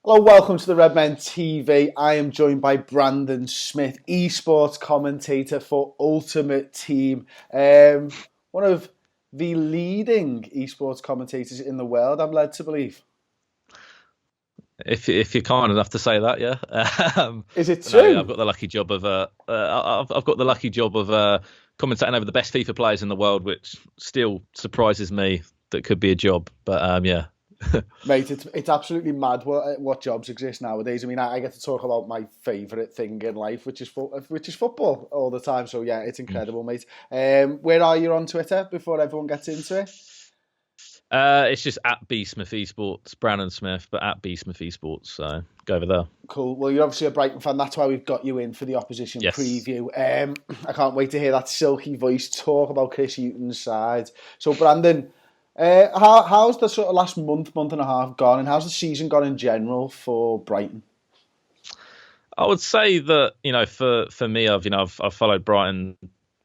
Hello, welcome to the Redmen TV. I am joined by Brandon Smith, eSports commentator for Ultimate Team. One of the leading eSports commentators in the world, I'm led to believe. If you're kind enough to say that, yeah. Is it No, true? yeah, I've got the lucky job of commentating over the best FIFA players in the world, which still surprises me. That could be a job, but yeah. Mate, it's absolutely mad what jobs exist nowadays. I mean, I get to talk about my favourite thing in life, which is football all the time. So yeah, it's incredible, mate. Where are you on Twitter before everyone gets into it? It's just at B Smith Esports, Brandon Smith, but at B Smith Esports. So go over there. Cool. Well, you're obviously a Brighton fan. That's why we've got you in for the opposition preview. I can't wait to hear that silky voice talk about Chris Hughton's side. So, Brandon, how's the sort of last month and a half gone, and how's the season gone in general for Brighton? I would say that for me, I've followed Brighton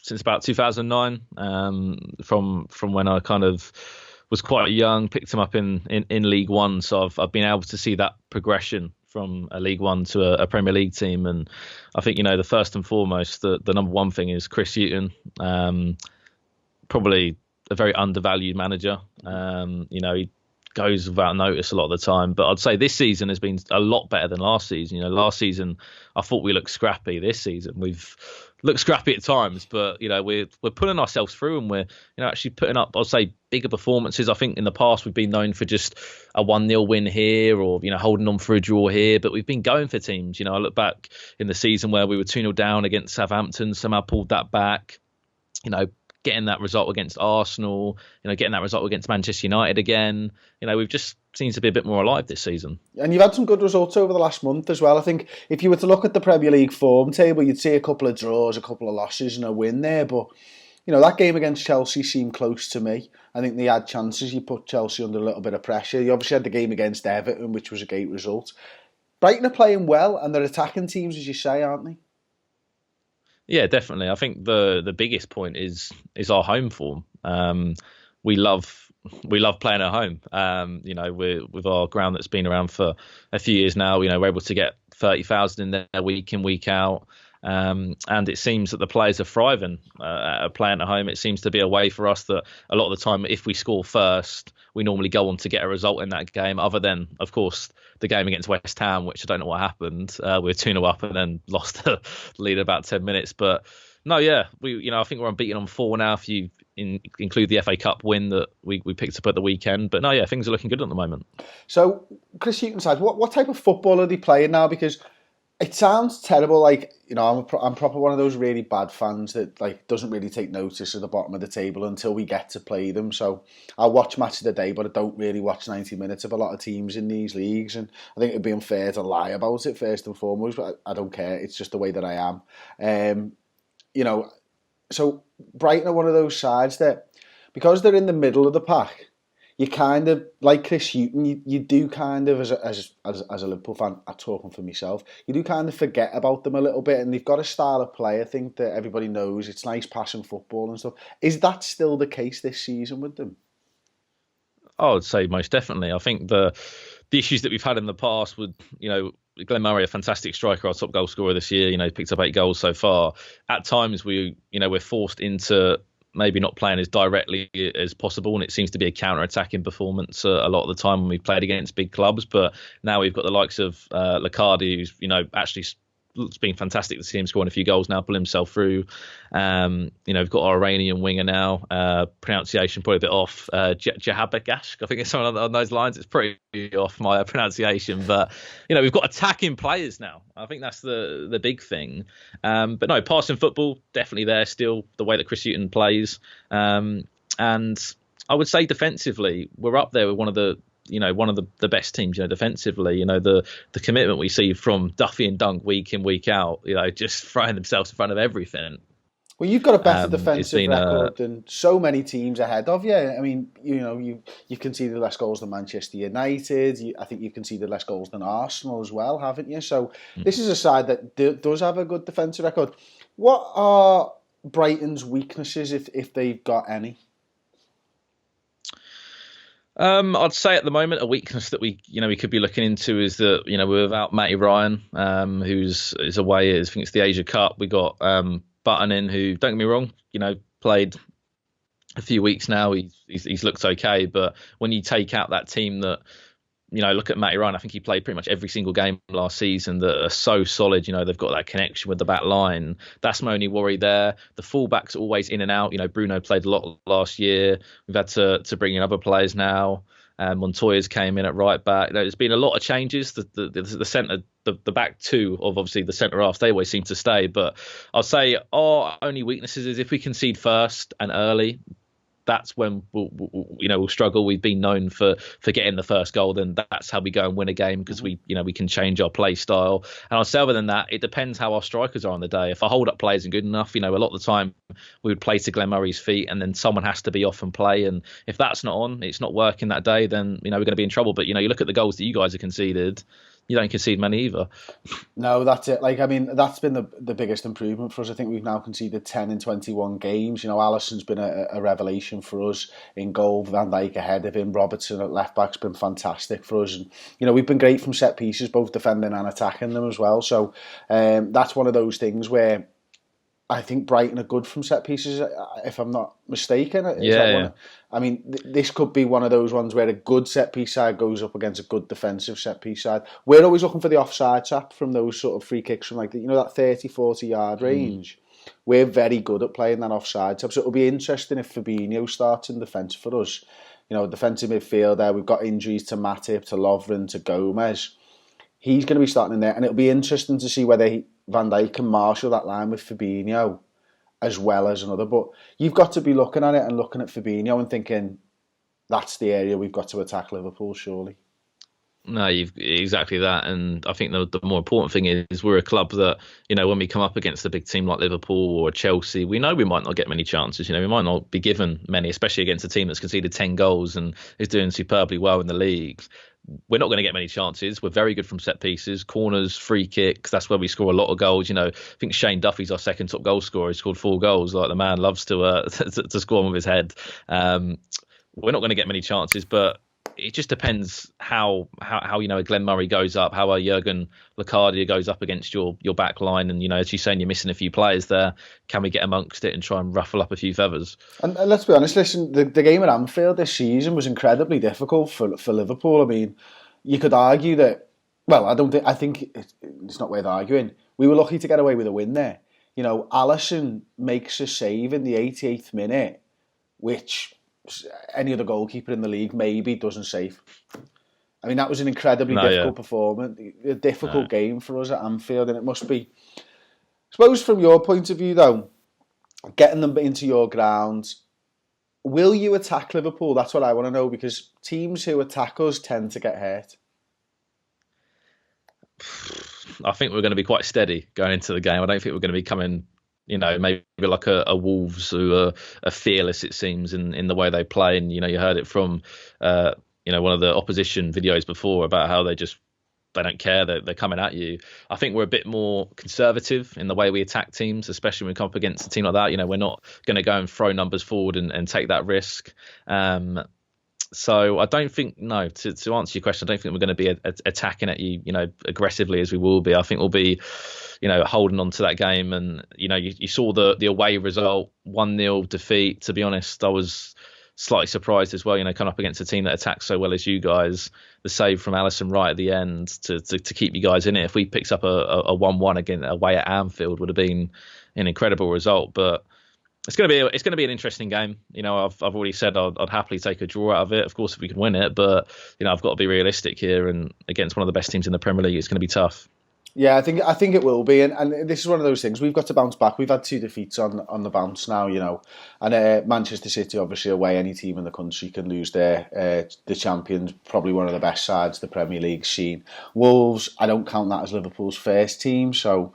since about 2009. From when I kind of was quite young, picked him up in League One, so I've been able to see that progression from a League One to a Premier League team. And I think the first and foremost, the number one thing is Chris Hughton. Probably a very undervalued manager. He goes without notice a lot of the time, but I'd say this season has been a lot better than last season. Last season I thought we looked scrappy. This season we've looked scrappy at times, but we're pulling ourselves through, and we're actually putting up, I'd say, bigger performances. I think in the past we've been known for just a 1-0 win here, or holding on for a draw here, but we've been going for teams. I look back in the season where we were 2-0 down against Southampton, somehow pulled that back. Getting that result against Arsenal, getting that result against Manchester United again. We've just seemed to be a bit more alive this season. And you've had some good results over the last month as well. I think if you were to look at the Premier League form table, you'd see a couple of draws, a couple of losses and a win there. But, that game against Chelsea seemed close to me. I think they had chances. You put Chelsea under a little bit of pressure. You obviously had the game against Everton, which was a great result. Brighton are playing well, and they're attacking teams, as you say, aren't they? Yeah, definitely. I think the biggest point is our home form. We love playing at home. We're with our ground that's been around for a few years now. We're able to get 30,000 in there week in, week out. And it seems that the players are thriving at playing at home. It seems to be a way for us that a lot of the time, if we score first, we normally go on to get a result in that game, other than, of course, the game against West Ham, which I don't know what happened. We were 2-0 up and then lost the lead in about 10 minutes. But no, yeah, I think we're unbeaten on 4 now if you include the FA Cup win that we picked up at the weekend. But no, yeah, things are looking good at the moment. So, Chris Hughton's side, what type of football are they playing now? Because it sounds terrible. Like, I'm proper one of those really bad fans that doesn't really take notice of the bottom of the table until we get to play them. So I'll watch match of the day, but I don't really watch 90 minutes of a lot of teams in these leagues. And I think it'd be unfair to lie about it first and foremost, but I don't care. It's just the way that I am. So Brighton are one of those sides that, because they're in the middle of the pack, you kind of, like Chris Hughton, you do kind of, as a Liverpool fan, I'm talking for myself, you do kind of forget about them a little bit, and they've got a style of play, I think, that everybody knows. It's nice passing football and stuff. Is that still the case this season with them? I would say most definitely. I think the issues that we've had in the past with, Glenn Murray, a fantastic striker, our top goal scorer this year, picked up 8 goals so far. At times we're forced into maybe not playing as directly as possible, and it seems to be a counter-attacking performance a lot of the time when we've played against big clubs. But now we've got the likes of Lacardi, who's actually it's been fantastic to see him scoring a few goals now, pull himself through. We've got our Iranian winger now, pronunciation probably a bit off, Jahabagash, I think it's something on those lines. It's pretty off my pronunciation, but we've got attacking players now. I think that's the big thing. But no, passing football definitely there still, the way that Chris Hughton plays, and I would say defensively we're up there with one of the best teams, defensively. The commitment we see from Duffy and Dunk week in, week out, just throwing themselves in front of everything. Well, you've got a better defensive record than so many teams ahead of you. I mean, you've conceded less goals than Manchester United. I think you've conceded less goals than Arsenal as well, haven't you? So this is a side that does have a good defensive record. What are Brighton's weaknesses, if they've got any? I'd say at the moment a weakness that we could be looking into is that we're without Matty Ryan, who's is away. I think it's the Asia Cup. We got Button in, who, don't get me wrong, played a few weeks now. He's looked okay, but when you take out that team that look at Matty Ryan. I think he played pretty much every single game last season that are so solid. They've got that connection with the back line. That's my only worry there. The fullbacks are always in and out. Bruno played a lot last year. We've had to bring in other players now. Montoya's came in at right back. There's been a lot of changes. The centre, the back two of obviously the centre half, they always seem to stay. But I'll say our only weaknesses is if we concede first and early, that's when we'll struggle. We've been known for getting the first goal, then that's how we go and win a game, because we can change our play style. And I'll say other than that, it depends how our strikers are on the day. If our hold up play isn't good enough, a lot of the time we would play to Glenn Murray's feet, and then someone has to be off and play. And if that's not on, it's not working that day, then we're going to be in trouble. But you look at the goals that you guys have conceded. You don't concede many either. No, that's it. That's been the biggest improvement for us. I think we've now conceded 10 in 21 games. Alisson's been a revelation for us in goal. Van Dijk ahead of him. Robertson at left back's been fantastic for us. And we've been great from set pieces, both defending and attacking them as well. So that's one of those things where I think Brighton are good from set pieces, if I'm not mistaken. This could be one of those ones where a good set piece side goes up against a good defensive set piece side. We're always looking for the offside trap from those sort of free kicks from that 30, 40 yard range. We're very good at playing that offside trap. So it'll be interesting if Fabinho starts in defence for us. Defensive midfielder, we've got injuries to Matip, to Lovren, to Gomez. He's going to be starting in there, and it'll be interesting to see whether Van Dijk can marshal that line with Fabinho as well as another. But you've got to be looking at it and looking at Fabinho and thinking, that's the area we've got to attack Liverpool, surely. No, you've exactly that. And I think the more important thing is we're a club that, when we come up against a big team like Liverpool or Chelsea, we know we might not get many chances. We might not be given many, especially against a team that's conceded 10 goals and is doing superbly well in the league. We're not going to get many chances. We're very good from set pieces, corners, free kicks. That's where we score a lot of goals. I think Shane Duffy's our second top goal scorer. He scored 4 goals. Like, the man loves to score them with his head. We're not going to get many chances, but it just depends how Glenn Murray goes up, how Jurgen Locadia goes up against your back line. And, as you're saying, you're missing a few players there. Can we get amongst it and try and ruffle up a few feathers? And let's be honest, listen, the game at Anfield this season was incredibly difficult for Liverpool. You could argue that, well, I think it's not worth arguing. We were lucky to get away with a win there. Alisson makes a save in the 88th minute, which any other goalkeeper in the league maybe doesn't save. That was an incredibly difficult performance, a difficult game for us at Anfield, and it must be. I suppose from your point of view, though, getting them into your ground, will you attack Liverpool? That's what I want to know, because teams who attack us tend to get hurt. I think we're going to be quite steady going into the game. I don't think we're going to be coming, maybe like a Wolves who are fearless, it seems, in the way they play. And, you heard it from, one of the opposition videos before about how they don't care. They're coming at you. I think we're a bit more conservative in the way we attack teams, especially when we come up against a team like that. We're not going to go and throw numbers forward and take that risk. So I don't think, to answer your question, I don't think we're going to be attacking at you, aggressively as we will be. I think we'll be, holding on to that game. And, you saw the away result, 1-0 defeat. To be honest, I was slightly surprised as well, coming up against a team that attacks so well as you guys. The save from Alisson right at the end to keep you guys in it. If we picked up a 1-1 again away at Anfield, would have been an incredible result. But it's going to be an interesting game. I've already said I'd happily take a draw out of it. Of course, if we can win it, but I've got to be realistic here. And against one of the best teams in the Premier League, it's going to be tough. Yeah, I think it will be, and this is one of those things. We've got to bounce back. We've had 2 defeats on the bounce now, and Manchester City, obviously away, any team in the country can lose there. The champions, probably one of the best sides the Premier League's seen. Wolves, I don't count that as Liverpool's first team, so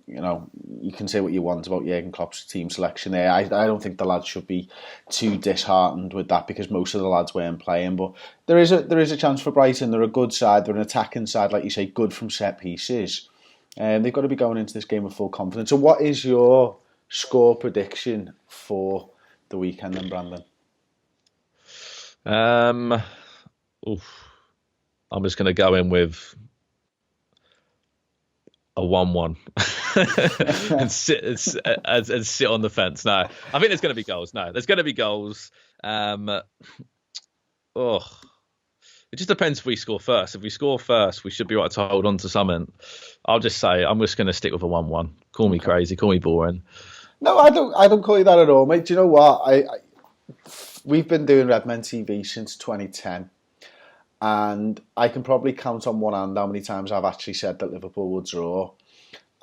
you can say what you want about Jurgen Klopp's team selection there. I don't think the lads should be too disheartened with that, because most of the lads weren't playing. But there is a chance for Brighton. They're a good side. They're an attacking side, like you say, good from set pieces. And they've got to be going into this game with full confidence. So what is your score prediction for the weekend then, Brandon? Oof. I'm just going to go in with a 1-1 and sit on the fence. No, I think there's going to be goals. No, there's going to be goals. Oh, it just depends if we score first. If we score first, we should be right to hold on to something. I'll just say I'm just going to stick with a 1-1. Call me crazy, call me boring. No, I don't call you that at all, mate. Do you know what? We've been doing Redmen TV since 2010. And I can probably count on one hand how many times I've actually said that Liverpool will draw.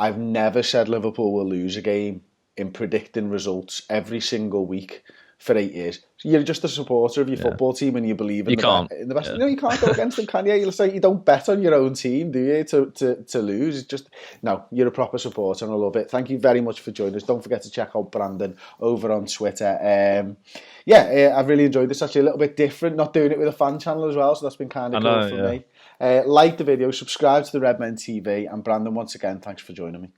I've never said Liverpool will lose a game in predicting results every single week for 8 years. So you're just a supporter of your football team and you believe in the best. Yeah. No, you can't go against them, can you? You'll say you don't bet on your own team, do you, to lose? It's just, no, you're a proper supporter and I love it. Thank you very much for joining us. Don't forget to check out Brandon over on Twitter. I've really enjoyed this. Actually a little bit different, not doing it with a fan channel as well, so that's been kind of cool for me. Like the video, subscribe to the Redmen TV, and Brandon, once again, thanks for joining me.